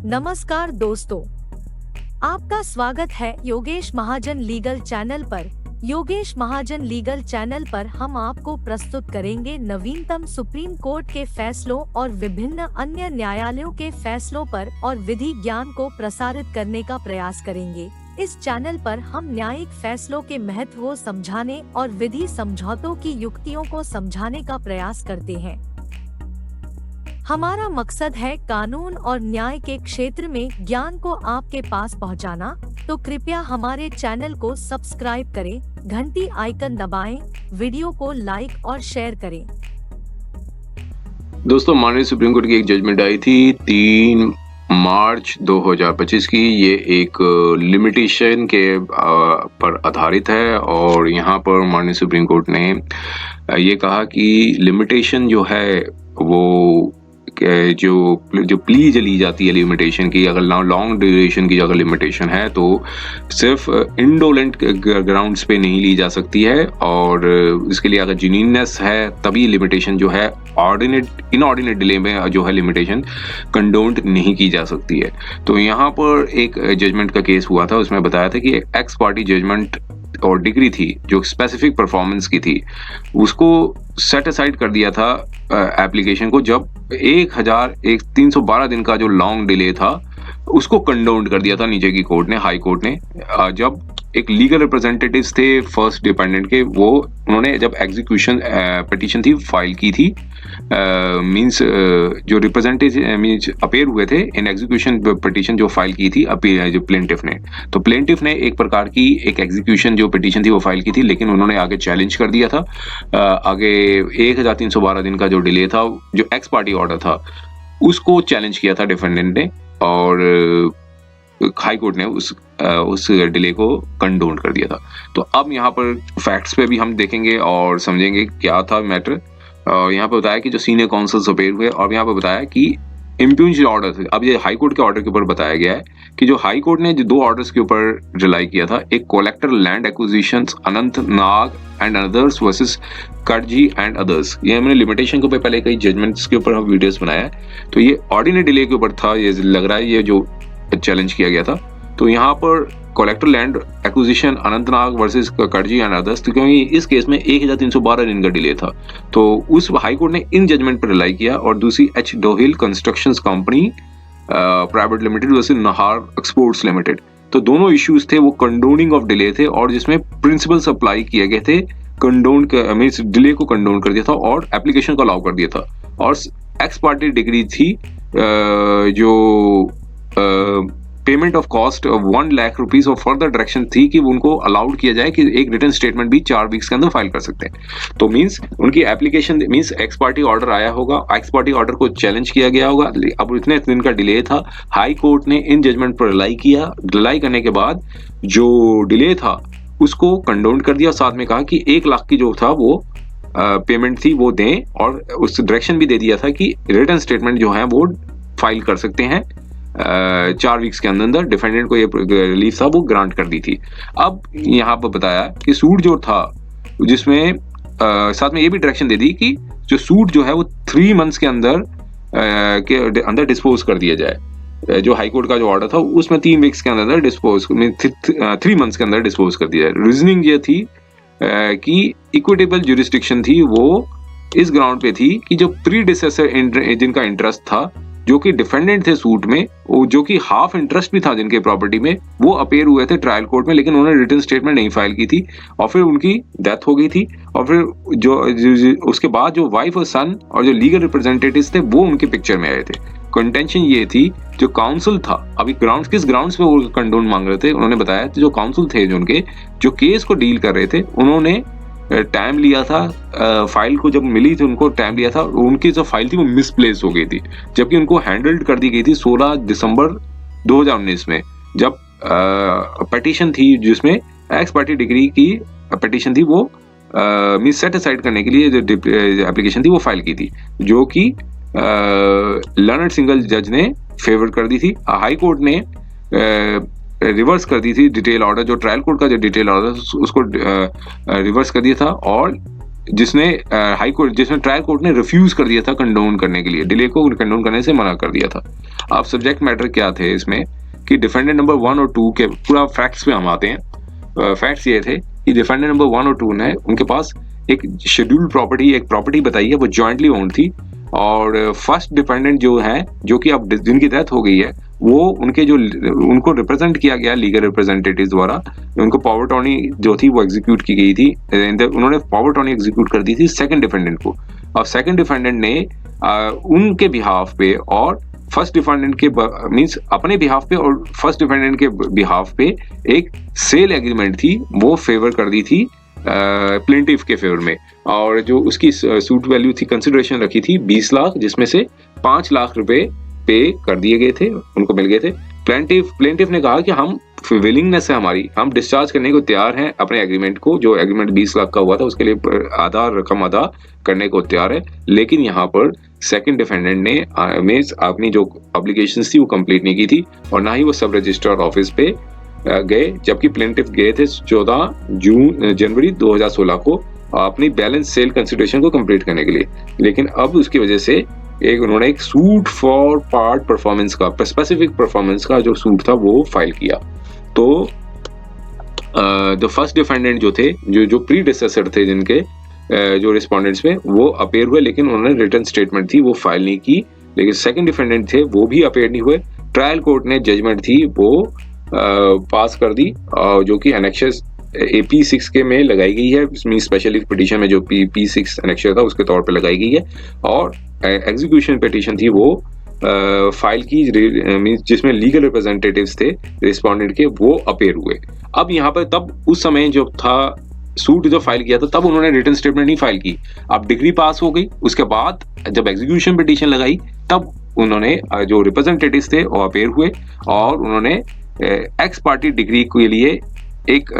नमस्कार दोस्तों, आपका स्वागत है योगेश महाजन लीगल चैनल पर। योगेश महाजन लीगल चैनल पर हम आपको प्रस्तुत करेंगे नवीनतम सुप्रीम कोर्ट के फैसलों और विभिन्न अन्य न्यायालयों के फैसलों पर और विधि ज्ञान को प्रसारित करने का प्रयास करेंगे। इस चैनल पर हम न्यायिक फैसलों के महत्व को समझाने और विधि समझौतों की युक्तियों को समझाने का प्रयास करते हैं। हमारा मकसद है कानून और न्याय के क्षेत्र में ज्ञान को आपके पास पहुंचाना, तो कृपया हमारे चैनल को सब्सक्राइब करें, घंटी आइकन दबाएं, वीडियो को लाइक और शेयर करें। दोस्तों, माननीय सुप्रीम कोर्ट की एक जजमेंट आई थी 3 मार्च 2025 की। ये एक लिमिटेशन के पर आधारित है और यहाँ पर माननीय सुप्रीम कोर्ट ने ये कहा कि लिमिटेशन जो है वो जो प्ली ली जाती है लिमिटेशन की, अगर लॉन्ग ड्यूरेशन की अगर लिमिटेशन है तो सिर्फ इंडोलेंट ग्राउंड्स पे नहीं ली जा सकती है, और इसके लिए अगर जेन्युइननेस है तभी लिमिटेशन जो है इनऑर्डिनेट डिले में जो है लिमिटेशन कंडोन्ड नहीं की जा सकती है। तो यहाँ पर एक जजमेंट का केस हुआ था, उसमें बताया था कि एक्स पार्टी जजमेंट और डिग्री थी जो स्पेसिफिक परफॉर्मेंस की थी, उसको सेट असाइड कर दिया था एप्लीकेशन को, जब 1312 दिन का जो लॉन्ग डिले था उसको कंडोन्ड कर दिया था नीचे की कोर्ट ने, हाई कोर्ट ने। जब एक लीगल रिप्रेजेंटेटिव्स थे फर्स्ट डिपेंडेंट के, वो उन्होंने जब एग्जीक्यूशन पिटीशन थी फाइल की थी, मींस जो रिप्रेजेंटेटिव मींस अपेयर हुए थे इन एग्जीक्यूशन पिटीशन जो फाइल की थी जो प्लेंटिफ ने, तो प्लेंटिफ ने एक प्रकार की एक एग्जीक्यूशन जो पिटीशन थी वो फाइल की थी, लेकिन उन्होंने आगे चैलेंज कर दिया था। आगे 1312 दिन का जो डिले था, जो एक्स पार्टी ऑर्डर था, उसको चैलेंज किया था डिफेंडेंट ने, और हाई कोर्ट ने उस डिले को कंडोन कर दिया था। तो अब यहाँ पर फैक्ट्स पे भी हम देखेंगे और समझेंगे क्या था मैटर। यहाँ पे बताया कि जो सीनियर काउंसिल अपेयर हुए, और यहाँ पे बताया कि इम्प्यूज ऑर्डर थे। अब ये हाई कोर्ट के ऑर्डर के ऊपर बताया गया है कि जो हाई कोर्ट ने जो 2 ऑर्डर्स के ऊपर रिलाई किया था, एक collector land acquisitions Anantnag and others versus Katiji and others. ये हमने लिमिटेशन के ऊपर पहले कई जजमेंट्स के ऊपर हम वीडियोस बनाया है, तो ये ऑर्डिनरी डिले के ऊपर था, ये लग रहा है ये जो चैलेंज किया गया था। तो यहाँ पर collector land acquisition Anantnag versus Katiji and others, तो क्योंकि इस केस में 1312 दिन का डिले था, तो उस हाई कोर्ट ने इन जजमेंट पर रिलाई किया। और दूसरी H Dohil constructions company private limited versus Nahar exports limited, तो दोनों इश्यूज थे वो कंडोनिंग ऑफ डिले थे, और जिसमें प्रिंसिपल्स अप्लाई किए गए थे, कंडोन मींस डिले को कंडोन कर दिया था और एप्लीकेशन को अलाउ कर दिया था। और एक्स पार्टी डिग्री थी जो payment of cost of 1 lakh rupees और फर्दर डायरेक्शन थी कि उनको अलाउड किया जाए कि एक रिटन स्टेटमेंट भी 4 वीक्स के अंदर फाइल कर सकते हैं। तो मींस उनकी application means x party order आया होगा, एक्स पार्टी ऑर्डर को चैलेंज किया गया होगा। अब इतने दिन का डिले था, हाई कोर्ट ने इन जजमेंट पर रिलाई किया। रिलाई करने के बाद जो डिले था उसको कंडोन कर दिया, साथ में कहा कि 1 लाख की जो था वो पेमेंट थी वो दें, और उस डायरेक्शन भी दे दिया था कि रिटन स्टेटमेंट जो है वो फाइल कर सकते हैं 4 वीक्स के अंदर। डिफेंडेंट को ये रिलीफ था वो ग्रांट कर दी थी। अब यहाँ पर बताया कि सूट जो था, जिसमें साथ में ये भी डायरेक्शन दे दी कि जो सूट जो है वो 3 मंथ्स के अंदर डिस्पोज कर दिया जाए। जो हाई कोर्ट का जो ऑर्डर था उसमें 3 वीक्स के अंदर डिस्पोज 3 मंथ्स के अंदर डिस्पोज कर दिया जाए। रीजनिंग ये थी कि इक्विटेबल ज्यूरिसडिक्शन थी वो इस ग्राउंड पे थी कि जो प्रीडिसेसर जिनका इंटरेस्ट था, जो कि डिफेंडेंट थे सूट में, जो कि हाफ इंटरेस्ट भी था जिनके प्रॉपर्टी में, वो अपेयर हुए थे ट्रायल कोर्ट में, लेकिन उन्होंने रिटन स्टेटमेंट नहीं फाइल की थी, और फिर उनकी डेथ हो गई थी। और फिर जो उसके बाद जो वाइफ और सन और जो लीगल रिप्रेजेंटेटिव्स थे वो उनके पिक्चर में आए थे। कंटेंशन ये थी, जो काउंसिल था, अभी ग्राउंड्स किस ग्राउंड्स पे वो कंडोन मांग रहे थे, उन्होंने बताया जो काउंसिल थे जो उनके जो केस को डील कर रहे थे, उन्होंने टाइम लिया था, फाइल को जब मिली थी उनको टाइम लिया था, उनकी जो फाइल थी वो मिसप्लेस हो गई थी, जबकि उनको हैंडल्ड कर दी गई थी 16 दिसंबर 2019 में, जब पिटीशन थी जिसमें एक्स पार्टी डिग्री की पिटीशन थी वो मिस सेट असाइड करने के लिए जो एप्लीकेशन थी वो फाइल की थी, जो कि लर्नड सिंगल जज ने फेवर कर दी थी। हाई कोर्ट ने रिवर्स कर दी थी डिटेल ऑर्डर, जो ट्रायल कोर्ट का जो डिटेल ऑर्डर उसको रिवर्स कर दिया था, और जिसने हाई कोर्ट जिसमें ट्रायल कोर्ट ने रिफ्यूज कर दिया था कंडोन करने के लिए, डिले को कंडोन करने से मना कर दिया था। अब सब्जेक्ट मैटर क्या थे इसमें कि डिफेंडेंट नंबर 1 और 2 के पूरा फैक्ट्स पे हम आते हैं। फैक्ट्स ये थे कि डिफेंडेंट नंबर 1 और 2 ने उनके पास एक शेड्यूल्ड प्रॉपर्टी, एक प्रॉपर्टी बताई है, वो जॉइंटली ओन्ड थी। और फर्स्ट डिफेंडेंट जो है, जो कि अब जिनकी डेथ हो गई है, वो उनके जो उनको रिप्रेजेंट किया गया लीगल रिप्रेजेंटेटिव द्वारा, उनको पावर टॉर्नी जो थी वो एग्जीक्यूट की गई थी। उन्होंने पावर टॉर्नी एग्जीक्यूट कर दी थी सेकंड डिफेंडेंट को, और सेकंड डिफेंडेंट ने उनके बिहाफ पे और फर्स्ट डिफेंडेंट के मींस अपने बिहाफ पे और फर्स्ट डिफेंडेंट के बिहाफ पे एक सेल एग्रीमेंट थी, वो फेवर कर दी थी प्लेंटिफ के फेवर में। और जो उसकी सूट वैल्यू थी, कंसिडरेशन रखी थी 20 लाख, जिसमें से 5 लाख रुपए पे कर दिए गए थे, उनको मिल गए थे। प्लेंटिफ ने कहा कि हम विलिंगनेस है हमारी, हम डिस्चार्ज करने को तैयार हैं अपने एग्रीमेंट को, जो एग्रीमेंट 20 लाख का हुआ था उसके लिए आधा रकम अदा करने को तैयार है। लेकिन यहाँ पर सेकंड डिफेंडेंट ने अपनी जो ऑब्लिगेशंस थी वो कंप्लीट नहीं की थी, और ना ही वो सब रजिस्ट्रार ऑफिस पे गए, जबकि प्लेंटिफ गए थे 14 जनवरी 2016 को अपनी बैलेंस सेल कंसिडरेशन को कंप्लीट करने के लिए। लेकिन अब उसकी वजह से उन्होंने एक सूट फॉर पार्ट परफॉर्मेंस का, स्पेसिफिक परफॉर्मेंस का जो सूट था वो फाइल किया। तो द फर्स्ट डिफेंडेंट जो थे, जो प्रीडिसेसर थे जिनके जो रिस्पोंडेंट्स में, वो अपेयर हुए, लेकिन उन्होंने रिटन स्टेटमेंट थी वो फाइल नहीं की। लेकिन सेकंड डिफेंडेंट थे वो भी अपेयर नहीं हुए। ट्रायल कोर्ट ने जजमेंट थी वो पास कर दी, जो कि एनेक्शस AP6 के में लगाई गई है, इसमें स्पेशली पिटीशन में जो P6 एनेक्शर था उसके तौर पे लगाई गई है। और एग्जीक्यूशन पिटीशन थी वो फाइल की, मींस जिसमें लीगल रिप्रेजेंटेटिव्स थे रिस्पोंडेंट के, वो अपेयर हुए। अब यहाँ पर तब उस समय जो था सूट जो फाइल किया था, तब उन्होंने रिटन स्टेटमेंट नहीं फाइल की। अब डिग्री पास हो गई, उसके बाद जब एग्जीक्यूशन पिटीशन लगाई तब उन्होंने जो रिप्रेजेंटेटिव्स थे वो अपेयर हुए, और उन्होंने एक्स पार्टी डिग्री के लिए एक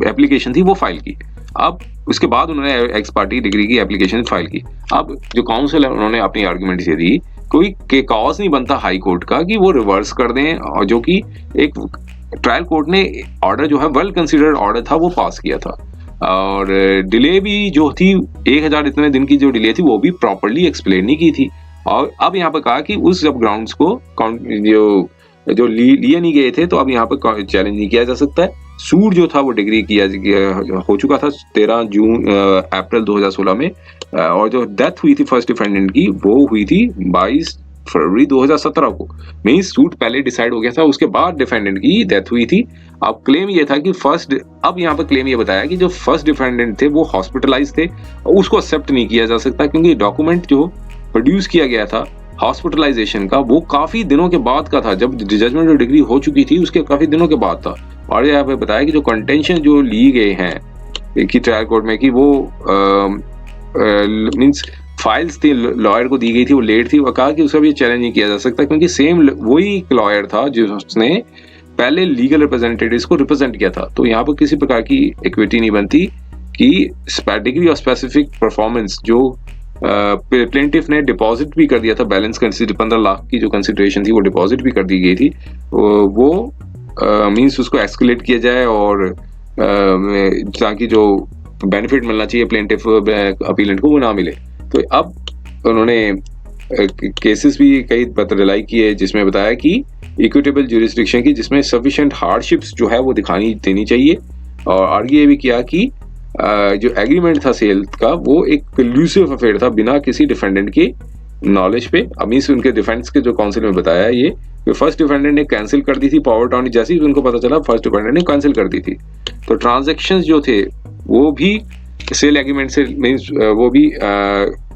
एप्लीकेशन थी वो फाइल की। अब उसके बाद उन्होंने एक्स पार्टी डिग्री की एप्लीकेशन फाइल की। अब जो काउंसिल है उन्होंने अपनी आर्गुमेंट ये दी, कोई के कॉज नहीं बनता हाई कोर्ट का कि वो रिवर्स कर दें, और जो कि एक ट्रायल कोर्ट ने ऑर्डर जो है वेल कंसिडर्ड ऑर्डर था वो पास किया था। और डिले भी जो थी 1000 इतने दिन की जो डिले थी वो भी प्रॉपरली एक्सप्लेन नहीं की थी। और अब यहाँ पर कहा कि उस जब ग्राउंड्स को जो लिए नहीं गए थे, तो अब यहाँ पर चैलेंज नहीं किया जा सकता है। सूट जो था वो डिग्री किया हो चुका था 13 अप्रैल 2016 में, और जो डेथ हुई थी फर्स्ट डिफेंडेंट की वो हुई थी 22 फरवरी 2017 को। मींस सूट पहले डिसाइड हो गया था, उसके बाद डिफेंडेंट की डेथ हुई थी। अब क्लेम ये था कि अब यहाँ पर क्लेम ये बताया कि जो फर्स्ट डिफेंडेंट थे वो हॉस्पिटलाइज थे, और उसको एक्सेप्ट नहीं किया जा सकता क्योंकि डॉक्यूमेंट जो प्रोड्यूस किया गया था हॉस्पिटलाइजेशन का वो काफी दिनों के बाद का था, जब जजमेंट डिग्री हो चुकी थी उसके काफी दिनों के बाद था। और यहाँ पे बताया कि जो कंटेंशन जो ली गए हैं कि ट्रायल कोर्ट में कि वो मींस फाइल्स थी लॉयर को दी गई थी वो लेट थी, वो कहा कि उसका भी चैलेंज नहीं किया जा सकता क्योंकि सेम वही लॉयर था जिसने पहले लीगल रिप्रेजेंटेटिव्स को रिप्रेजेंट किया था। तो यहाँ पर किसी प्रकार की इक्विटी नहीं बनती कि डिग्री और स्पेसिफिक परफॉर्मेंस जो प्लेंटिफ ने डिपॉजिट भी कर दिया था, बैलेंस 15 लाख की जो कंसिडरेशन थी वो डिपॉजिट भी कर दी गई थी, वो मींस उसको एक्सकुलेट किया जाए, और ताकि जो बेनिफिट मिलना चाहिए प्लेंटिफ अपीलेंट को वो ना मिले। तो अब उन्होंने केसेस भी कई रिलाई किए जिसमें बताया कि इक्विटेबल ज्यूरिसडिक्शन की जिसमें सफिशिएंट हार्डशिप्स जो है वो दिखानी देनी चाहिए, और आर्ग्यू ये भी किया कि जो एग्रीमेंट था सेल का वो एक कल्यूसिव अफेयर था बिना किसी डिफेंडेंट के नॉलेज पे। अभी से उनके डिफेंस के जो काउंसिल में बताया ये कि फर्स्ट डिफेंडेंट ने कैंसिल कर दी थी पावर टॉर्नी, जैसे ही उनको पता चला फर्स्ट डिफेंडेंट ने कैंसिल कर दी थी। तो ट्रांजैक्शंस जो थे वो भी सेल एग्रीमेंट से मींस वो भी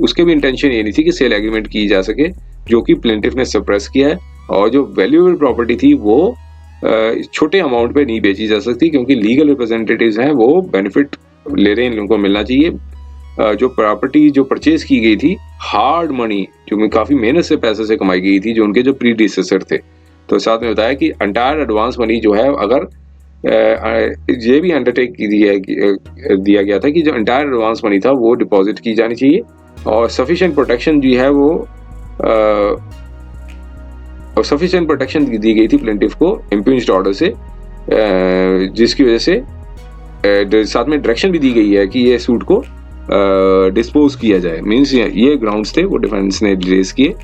उसके भी इंटेंशन ये नहीं थी कि सेल एग्रीमेंट की जा सके, जो कि प्लेंटिफ ने सप्रेस किया है। और जो वैल्यूएबल प्रॉपर्टी थी वो छोटे अमाउंट पे नहीं बेची जा सकती क्योंकि लीगल रिप्रेजेंटेटिव्स हैं वो बेनिफिट ले रहे हैं, इनको मिलना चाहिए। जो प्रॉपर्टी जो परचेज की गई थी हार्ड मनी, जो काफी मेहनत से पैसे से कमाई गई थी, जो उनके जो प्रीडिसेसर थे। तो साथ में बताया कि एंटायर एडवांस मनी जो है, अगर ये भी अंडरटेक दिया गया था कि जो एंटायर एडवांस मनी था वो डिपॉजिट की जानी चाहिए, और सफिशिएंट प्रोटेक्शन जो है वो और सफिशिएंट प्रोटेक्शन दी गई थी प्लेंटिफ को इम्पिंज्ड ऑर्डर से, जिसकी वजह से साथ में डायरेक्शन भी दी गई है कि ये सूट को डिस्पोज किया जाए। मीन्स ये ग्राउंड्स थे वो डिफेंस ने रेज किए।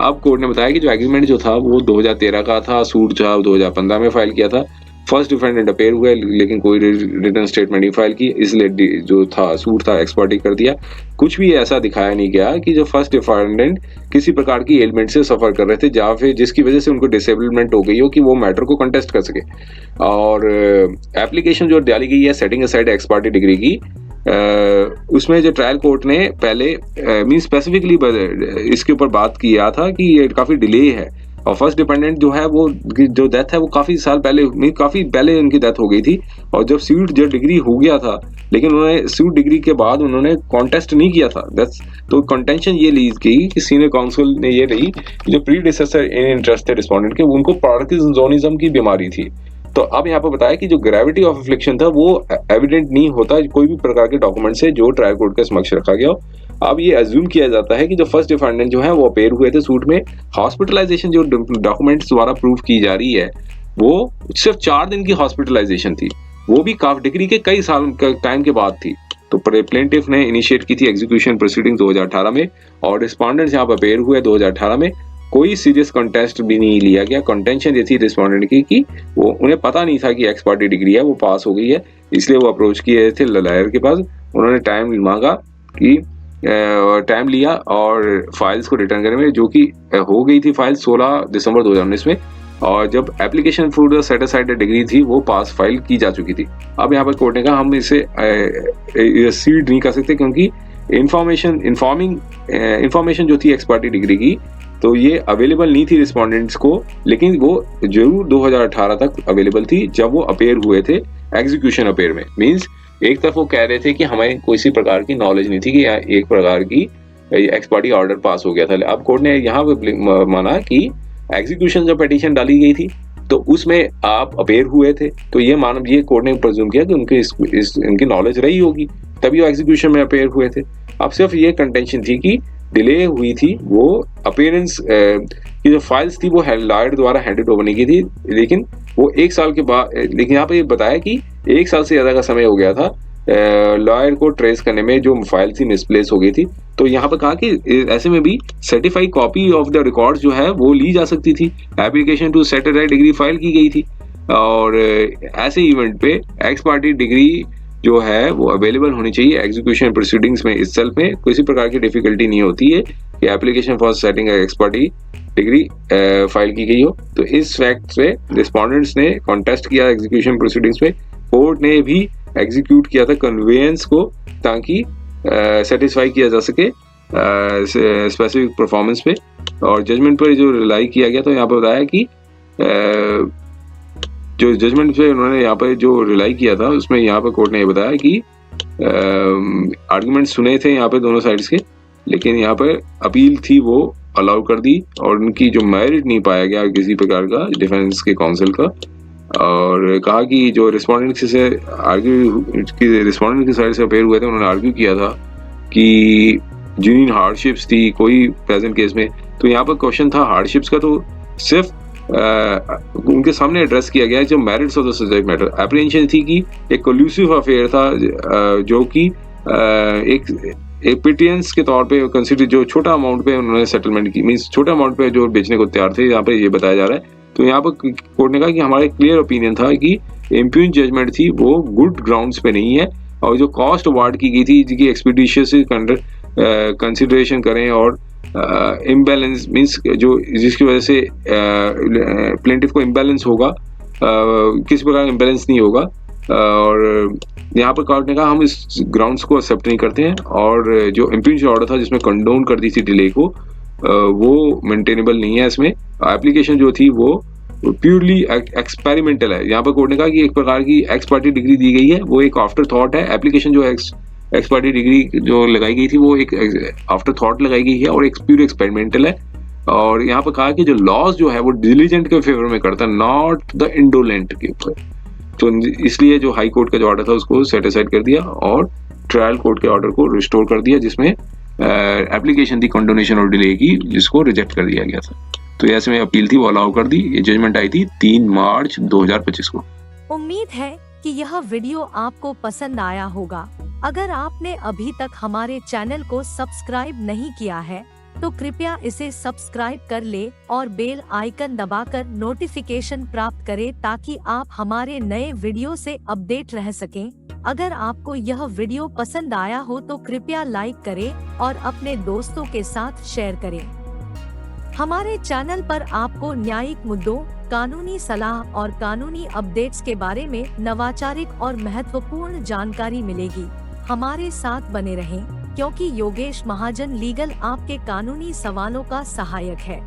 अब कोर्ट ने बताया कि जो एग्रीमेंट जो था वो 2013 का था, सूट जो 2015 में फाइल किया था। फर्स्ट डिफेंडेंट अपेयर हुए लेकिन कोई रिटर्न स्टेटमेंट नहीं फाइल की, इसलिए जो था सूट था एक्सपर्टी कर दिया। कुछ भी ऐसा दिखाया नहीं गया कि जो फर्स्ट डिफेंडेंट किसी प्रकार की एलिमेंट से सफर कर रहे थे या फिर जिसकी वजह से उनको डिसेबलमेंट हो गई हो कि वो मैटर को कंटेस्ट कर सके। और एप्लीकेशन जो डाली गई है सेटिंग असाइड एक्सपर्टी डिग्री की, उसमें जो ट्रायल कोर्ट ने पहले मीन स्पेसिफिकली इसके ऊपर बात किया था कि ये काफी डिले है और फर्स्ट डिपेंडेंट जो है वो जो डेथ है वो काफी साल पहले काफी पहले उनकी डेथ हो गई थी। और जब सूट जो डिग्री हो गया था लेकिन उन्होंने सूट डिग्री के बाद उन्होंने कॉन्टेस्ट नहीं किया था। तो कंटेंशन ये ली गई कि सीनियर काउंसिल ने ये रही जो प्रीडिसेसर इन इंटरेस्ट थे रिस्पोंडेंट के, उनको पार्किंसनिज्म की बीमारी थी। तो अब यहाँ पर बताया कि जो ग्रेविटी ऑफ अफ्लिक्शन था वो एविडेंट नहीं होता कोई भी प्रकार के डॉक्यूमेंट से जो ट्रायल कोर्ट के समक्ष रखा गया हो। अब ये अज्यूम किया जाता है कि जो फर्स्ट डिफेंडेंट जो है वो अपेयर हुए थे सूट में। हॉस्पिटलाइजेशन जो डॉक्यूमेंट्स द्वारा प्रूव की जा रही है वो सिर्फ 4 दिन की हॉस्पिटलाइजेशन थी, वो भी काफ डिग्री के कई साल टाइम के बाद थी। तो प्लेंटिफ ने इनिशिएट की थी एग्जीक्यूशन प्रोसीडिंग 2018 में और रिस्पोंडेंट्स यहाँ पर अपेयर हुए 2018 में। कोई सीरियस कंटेस्ट भी नहीं लिया गया। कंटेंशन ये थी रिस्पोंडेंट की कि वो उन्हें पता नहीं था कि एक्सपर्टी डिग्री है वो पास हो गई है, इसलिए वो अप्रोच किए थे लॉयर के पास। उन्होंने टाइम मांगा कि टाइम लिया और फाइल्स को रिटर्न करने में, जो कि हो गई थी फाइल 16 दिसंबर 2019 में। और जब application for the set aside degree थी वो पास फाइल की जा चुकी थी। अब यहाँ पर कोर्ट ने कहा हम इसे सीड नहीं कर सकते क्योंकि इंफॉर्मेशन जो थी एक्सपर्टी डिग्री की तो ये अवेलेबल नहीं थी रिस्पोंडेंट्स को, लेकिन वो जरूर 2018 तक अवेलेबल थी जब वो अपेयर हुए थे एग्जीक्यूशन अपेयर में। मींस एक तरफ वो कह रहे थे कि हमें किसी प्रकार की नॉलेज नहीं थी कि एक प्रकार की एक्सपर्टी ऑर्डर पास हो गया था। अब कोर्ट ने यहाँ पे माना कि एग्जीक्यूशन जब पिटीशन डाली गई थी तो उसमें आप अपेयर हुए थे, तो ये कोर्ट ने प्रेज्यूम किया कि उनकी इनकी नॉलेज रही होगी तभी वो एग्जीक्यूशन में अपेयर हुए थे। अब सिर्फ ये कंटेंशन थी कि डिले हुई थी वो अपीयरेंस की जो फाइल्स थी वो लॉयर द्वारा हैंडेड ओवर नहीं की थी, लेकिन वो 1 साल के बाद, लेकिन यहाँ पे ये बताया कि 1 साल से ज्यादा का समय हो गया था लॉयर को ट्रेस करने में, जो फाइल थी मिसप्लेस हो गई थी। तो यहाँ पे कहा कि ऐसे में भी certified copy of the record जो है वो ली जा सकती थी। Application to set aside decree file की गई थी और ऐसे इवेंट पे एक्स पार्टी डिग्री जो है वो अवेलेबल होनी चाहिए एग्जीक्यूशन प्रोसीडिंग्स में। इस सेल्फ में किसी प्रकार की डिफिकल्टी नहीं होती है कि application for setting expertise degree file की गई हो। तो इस फैक्ट से रिस्पोंडेंट्स ने कॉन्टेस्ट किया एग्जीक्यूशन प्रोसीडिंग्स में। कोर्ट ने भी एग्जीक्यूट किया था कन्वेंस को ताकि सेटिस्फाई किया जा सके स्पेसिफिक परफॉर्मेंस पे, और जजमेंट पर जो रिलाई किया गया तो यहाँ पर बताया कि जो जजमेंट पे उन्होंने यहाँ पर जो रिलाई किया था उसमें यहाँ पर कोर्ट ने ये बताया कि आर्गुमेंट सुने थे यहाँ पे दोनों साइड्स के, लेकिन यहाँ पर अपील थी वो अलाउ कर दी और उनकी जो मेरिट नहीं पाया गया किसी प्रकार का डिफेंस के काउंसिल का। और कहा कि जो रिस्पोंडेंट से रिस्पोंडेंट की साइड से अपेयर हुए थे उन्होंने आर्ग्यू किया था कि जिन हार्डशिप्स थी कोई प्रेजेंट केस में। तो यहाँ पर क्वेश्चन था हार्डशिप्स का, तो सिर्फ उनके सामने एड्रेस किया गया जो merits of the subject matter. Apprehension थी कि एक कोल्यूसिव अफेयर था जो कि एक पिटियंस के तौर पे कंसिडर, जो छोटा अमाउंट पे उन्होंने सेटलमेंट की, मींस छोटे अमाउंट पे जो बेचने को तैयार थे, यहाँ पे ये बताया जा रहा है। तो यहाँ पर कोर्ट ने कहा कि हमारा क्लियर ओपिनियन था कि इम्प्यून जजमेंट थी वो गुड ग्राउंड्स पे नहीं है, और जो कॉस्ट अवार्ड की गई थी जिसकी एक्सपीडिशियस कंसिडरेशन करें और इम्बैलेंस मींस जो जिसकी वजह से प्लेंटिफ को इम्बैलेंस होगा, किसी प्रकार इम्बैलेंस नहीं होगा। और यहाँ पर कोर्ट ने कहा हम इस ग्राउंड्स को एक्सेप्ट नहीं करते हैं, और जो इम्पीच ऑर्डर था जिसमें कंडोन कर दी थी डिले को वो मेंटेनेबल नहीं है। इसमें एप्लीकेशन जो थी वो प्योरली एक्सपेरिमेंटल है। यहाँ पर कोर्ट ने कहा कि एक प्रकार की एक्स पार्टी डिग्री दी गई है वो एक आफ्टर थॉट है। एप्लीकेशन जो एक्स पार्टी डिग्री जो लगाई गई थी वो एक आफ्टर थॉट लगाई गई है और एक प्योर एक्सपेरिमेंटल है। और यहाँ पर कहा कि जो लॉज जो है वो डिलीजेंट के फेवर में करता है, नॉट द इंडोलेंट के ऊपर। तो इसलिए जो हाई कोर्ट का जो ऑर्डर था उसको सेट असाइड कर दिया और ट्रायल कोर्ट के ऑर्डर को रिस्टोर कर दिया जिसमें एप्लीकेशन थी कंडोनेशन और डिले की, जिसको रिजेक्ट कर दिया गया था। तो ऐसे में अपील थी वो अलाउ कर दी। ये जजमेंट आई थी 3 मार्च 2025 को। उम्मीद है कि यह वीडियो आपको पसंद आया होगा। अगर आपने अभी तक हमारे चैनल को सब्सक्राइब नहीं किया है तो कृपया इसे सब्सक्राइब कर ले और बेल आइकन दबाकर नोटिफिकेशन प्राप्त करें ताकि आप हमारे नए वीडियो से अपडेट रह सकें। अगर आपको यह वीडियो पसंद आया हो तो कृपया लाइक करें और अपने दोस्तों के साथ शेयर करें। हमारे चैनल पर आपको न्यायिक मुद्दों, कानूनी सलाह और कानूनी अपडेट्स के बारे में नवाचारिक और महत्वपूर्ण जानकारी मिलेगी। हमारे साथ बने रहें, क्योंकि योगेश महाजन लीगल आपके कानूनी सवालों का सहायक है।